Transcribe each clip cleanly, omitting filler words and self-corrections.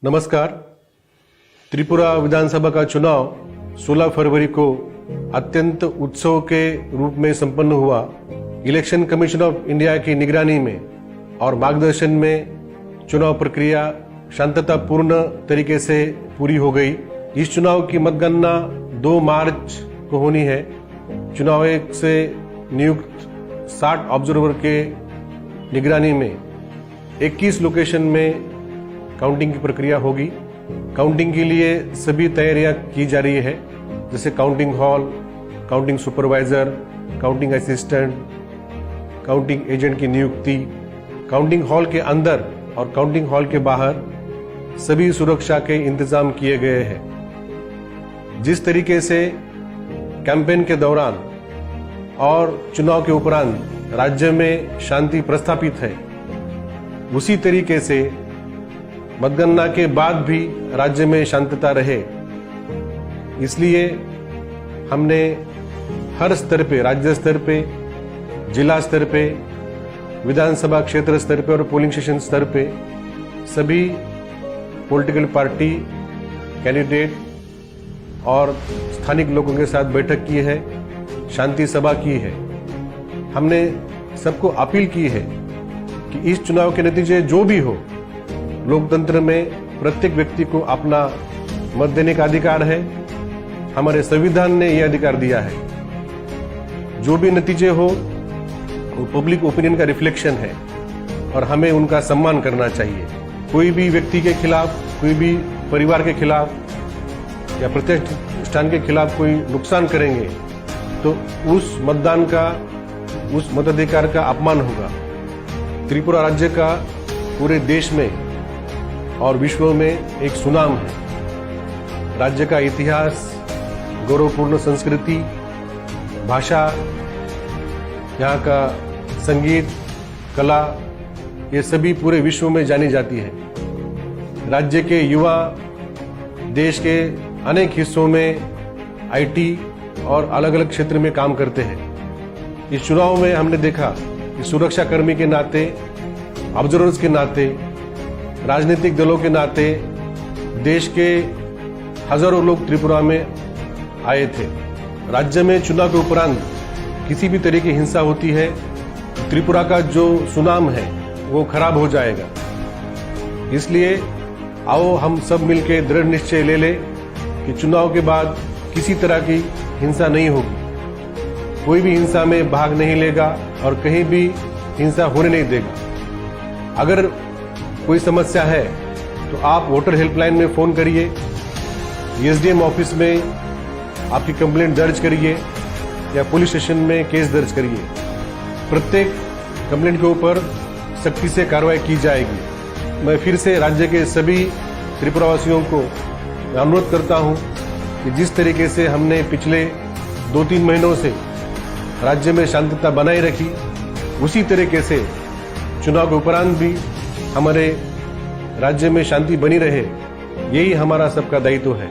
नमस्कार। त्रिपुरा विधानसभा का चुनाव 16 फरवरी को अत्यंत उत्सव के रूप में संपन्न हुआ। इलेक्शन कमीशन ऑफ इंडिया की निगरानी में और मार्गदर्शन में चुनाव प्रक्रिया शांततापूर्ण तरीके से पूरी हो गई। इस चुनाव की मतगणना 2 मार्च को होनी है। चुनाव आयोग से नियुक्त 60 ऑब्जर्वर के निगरानी में 21 लोकेशन में काउंटिंग की प्रक्रिया होगी। काउंटिंग के लिए सभी तैयारियां की जा रही है, जैसे counting hall, counting supervisor, counting assistant, counting agent की नियुक्ति। काउंटिंग हॉल के अंदर और काउंटिंग हॉल के बाहर सभी सुरक्षा के इंतजाम किए गए हैं। जिस तरीके से कैंपेन के दौरान और चुनाव के उपरांत राज्य में शांति प्रस्थापित है, उसी तरीके से मतगणना के बाद भी राज्य में शांतता रहे, इसलिए हमने हर स्तर पे, राज्य स्तर पे, जिला स्तर पे, विधानसभा क्षेत्र स्तर पे और पोलिंग स्टेशन स्तर पे सभी पॉलिटिकल पार्टी कैंडिडेट और स्थानिक लोगों के साथ बैठक की है, शांति सभा की है। हमने सबको अपील की है कि इस चुनाव के नतीजे जो भी हो, लोकतंत्र में प्रत्येक व्यक्ति को अपना मत देने का अधिकार है। हमारे संविधान ने यह अधिकार दिया है। जो भी नतीजे हो वो पब्लिक ओपिनियन का रिफ्लेक्शन है और हमें उनका सम्मान करना चाहिए। कोई भी व्यक्ति के खिलाफ, कोई भी परिवार के खिलाफ या प्रतिष्ठान के खिलाफ कोई नुकसान करेंगे तो उस मतदान का, उस मताधिकार का अपमान होगा। त्रिपुरा राज्य का पूरे देश में और विश्व में एक सुनाम है। राज्य का इतिहास, गौरवपूर्ण संस्कृति, भाषा, यहाँ का संगीत, कला, ये सभी पूरे विश्व में जानी जाती है। राज्य के युवा देश के अनेक हिस्सों में आईटी और अलग अलग क्षेत्र में काम करते हैं। इस चुनाव में हमने देखा कि सुरक्षा कर्मी के नाते, ऑब्जर्वर्स के नाते, राजनीतिक दलों के नाते देश के हजारों लोग त्रिपुरा में आए थे। राज्य में चुनाव के उपरांत किसी भी तरह की हिंसा होती है, त्रिपुरा का जो सुनाम है वो खराब हो जाएगा। इसलिए आओ हम सब मिलकर दृढ़ निश्चय ले लें कि चुनाव के बाद किसी तरह की हिंसा नहीं होगी। कोई भी हिंसा में भाग नहीं लेगा और कहीं भी हिंसा होने नहीं देगा। अगर कोई समस्या है तो आप वोटर हेल्पलाइन में फोन करिए, एसडीएम ऑफिस में आपकी कंप्लेंट दर्ज करिए या पुलिस स्टेशन में केस दर्ज करिए। प्रत्येक कंप्लेंट के ऊपर सख्ती से कार्रवाई की जाएगी। मैं फिर से राज्य के सभी त्रिपुरावासियों को अनुरोध करता हूं कि जिस तरीके से हमने पिछले 2-3 महीनों से राज्य में शांतता बनाए रखी, उसी तरीके से चुनाव के उपरांत भी हमारे राज्य में शांति बनी रहे, यही हमारा सबका दायित्व है।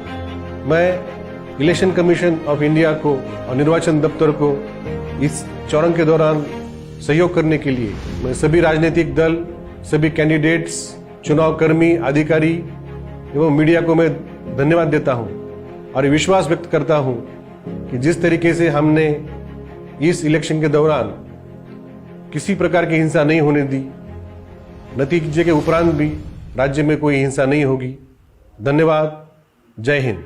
मैं इलेक्शन कमीशन ऑफ इंडिया को और निर्वाचन दफ्तर को इस चौरंग के दौरान सहयोग करने के लिए मैं सभी राजनीतिक दल, सभी कैंडिडेट्स, चुनाव कर्मी, अधिकारी एवं मीडिया को मैं धन्यवाद देता हूं और विश्वास व्यक्त करता हूं कि जिस तरीके से हमने इस इलेक्शन के दौरान किसी प्रकार की हिंसा नहीं होने दी, नतीजे के उपरांत भी राज्य में कोई हिंसा नहीं होगी। धन्यवाद। जय हिंद।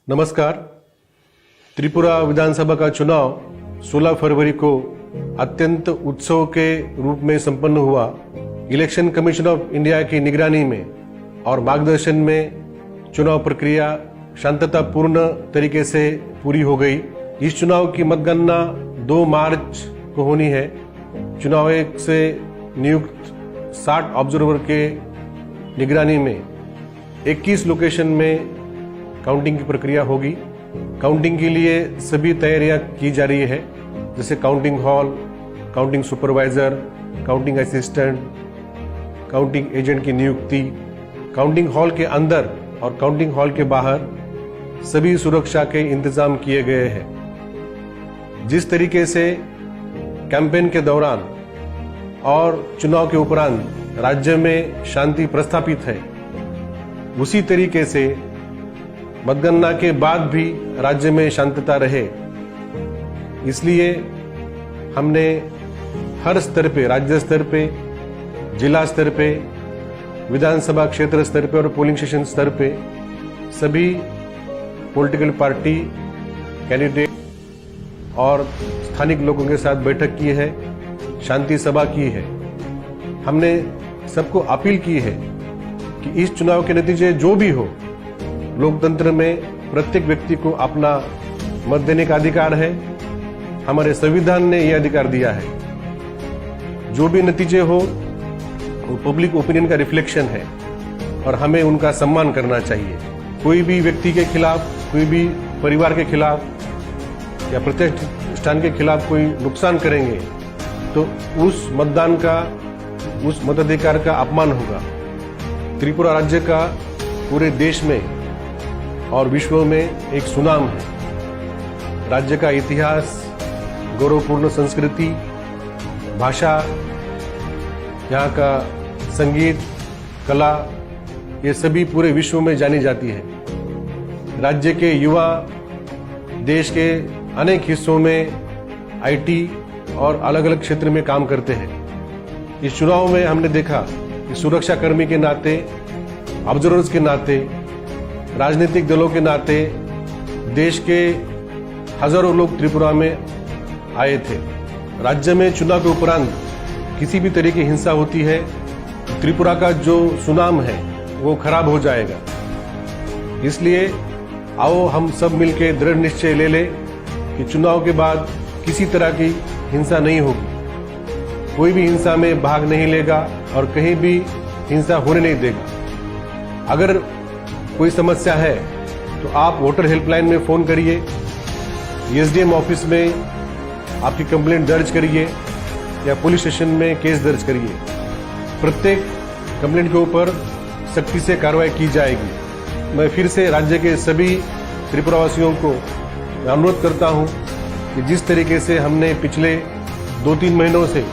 नमस्कार। त्रिपुरा विधानसभा का चुनाव 16 फरवरी को अत्यंत उत्सव के रूप में संपन्न हुआ। इलेक्शन कमीशन ऑफ इंडिया की निगरानी में और मार्गदर्शन में चुनाव प्रक्रिया शांततापूर्ण तरीके से पूरी हो गई। इस चुनाव की मतगणना 2 मार्च को होनी है। चुनाव आयोग से नियुक्त 60 ऑब्जर्वर के निगरानी में 21 लोकेशन में काउंटिंग की प्रक्रिया होगी। काउंटिंग के लिए सभी तैयारियां की जा रही है, जैसे counting hall, counting supervisor, counting assistant, counting agent की नियुक्ति। काउंटिंग हॉल के अंदर और काउंटिंग हॉल के बाहर सभी सुरक्षा के इंतजाम किए गए हैं। जिस तरीके से कैंपेन के दौरान और चुनाव के उपरांत राज्य में शांति प्रस्थापित है, उसी तरीके से मतगणना के बाद भी राज्य में शांतता रहे, इसलिए हमने हर स्तर पे, राज्य स्तर पे, जिला स्तर पे, विधानसभा क्षेत्र स्तर पे और पोलिंग स्टेशन स्तर पे सभी पॉलिटिकल पार्टी कैंडिडेट और स्थानिक लोगों के साथ बैठक की है, शांति सभा की है। हमने सबको अपील की है कि इस चुनाव के नतीजे जो भी हो, लोकतंत्र में प्रत्येक व्यक्ति को अपना मत देने का अधिकार है। हमारे संविधान ने यह अधिकार दिया है। जो भी नतीजे हो वो पब्लिक ओपिनियन का रिफ्लेक्शन है और हमें उनका सम्मान करना चाहिए। कोई भी व्यक्ति के खिलाफ, कोई भी परिवार के खिलाफ या प्रतिष्ठान के खिलाफ कोई नुकसान करेंगे तो उस मतदान का, उस मताधिकार का अपमान होगा। त्रिपुरा राज्य का पूरे देश में और विश्व में एक सुनाम है। राज्य का इतिहास, गौरवपूर्ण संस्कृति, भाषा, यहाँ का संगीत, कला, ये सभी पूरे विश्व में जानी जाती है। राज्य के युवा देश के अनेक हिस्सों में आईटी और अलग अलग क्षेत्र में काम करते हैं। इस चुनाव में हमने देखा कि सुरक्षा कर्मी के नाते, ऑब्जर्वर्स के नाते, राजनीतिक दलों के नाते देश के हजारों लोग त्रिपुरा में आए थे। राज्य में चुनाव के उपरांत किसी भी तरह की हिंसा होती है, त्रिपुरा का जो सुनाम है वो खराब हो जाएगा। इसलिए आओ हम सब मिलकर दृढ़ निश्चय ले लें कि चुनाव के बाद किसी तरह की हिंसा नहीं होगी। कोई भी हिंसा में भाग नहीं लेगा और कहीं भी हिंसा होने नहीं देगा। अगर कोई समस्या है तो आप वोटर हेल्पलाइन में फोन करिए, एसडीएम ऑफिस में आपकी कंप्लेंट दर्ज करिए या पुलिस स्टेशन में केस दर्ज करिए। प्रत्येक कंप्लेंट के ऊपर सख्ती से कार्रवाई की जाएगी। मैं फिर से राज्य के सभी त्रिपुरावासियों को अनुरोध करता हूं कि जिस तरीके से हमने पिछले 2-3 महीनों से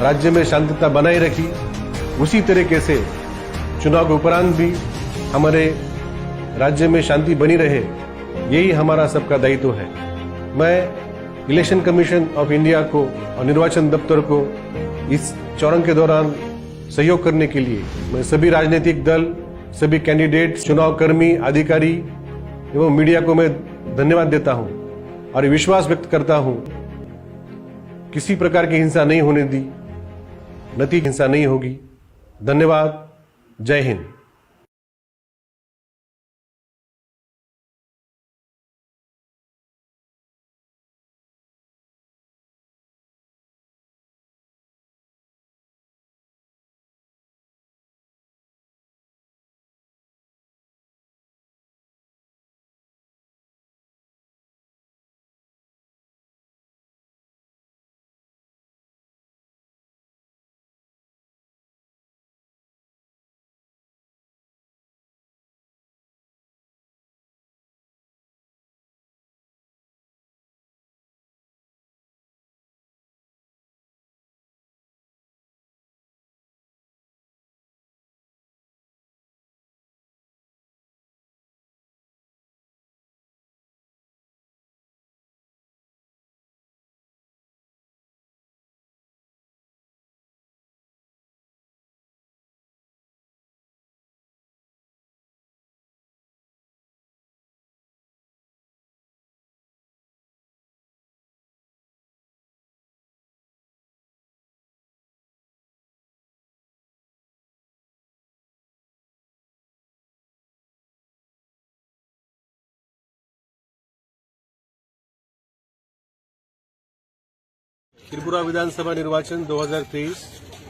राज्य में शांतता बनाए रखी, उसी तरीके से चुनाव के उपरांत भी हमारे राज्य में शांति बनी रहे, यही हमारा सबका दायित्व है। मैं इलेक्शन कमीशन ऑफ इंडिया को और निर्वाचन दफ्तर को इस चरण के दौरान सहयोग करने के लिए मैं सभी राजनीतिक दल, सभी कैंडिडेट, चुनाव कर्मी, अधिकारी एवं मीडिया को मैं धन्यवाद देता हूं और विश्वास व्यक्त करता हूं किसी प्रकार की हिंसा नहीं होने दी, नतीजा हिंसा नहीं होगी। धन्यवाद। जय हिंद। त्रिपुरा विधानसभा निर्वाचन 2023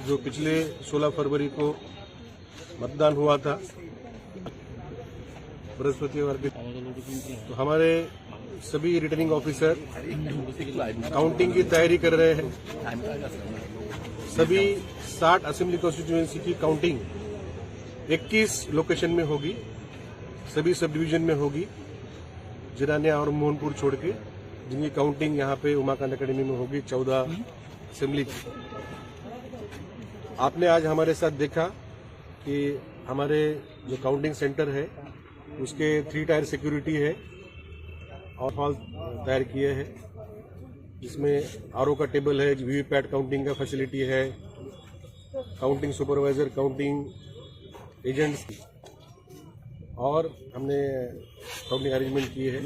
जो पिछले 16 फरवरी को मतदान हुआ था बृहस्पतिवार के, तो हमारे सभी रिटर्निंग ऑफिसर काउंटिंग की तैयारी कर रहे हैं। सभी 60 असेंबली कॉन्स्टिट्यूएंसी की काउंटिंग 21 लोकेशन में होगी, सभी सब डिवीजन में होगी, जिरानिया और मोहनपुर छोड़ के, जिनकी काउंटिंग यहाँ पे उमाकांत अकेडमी में होगी 14 असेंबली की। आपने आज हमारे साथ देखा कि हमारे जो काउंटिंग सेंटर है उसके 3 टायर सिक्योरिटी है और हॉल तैयार किए हैं, जिसमें आरओ का टेबल है, वीवीपैट काउंटिंग का फैसिलिटी है, काउंटिंग सुपरवाइजर, काउंटिंग एजेंट्स, और हमने काउंटिंग अरेंजमेंट किए हैं।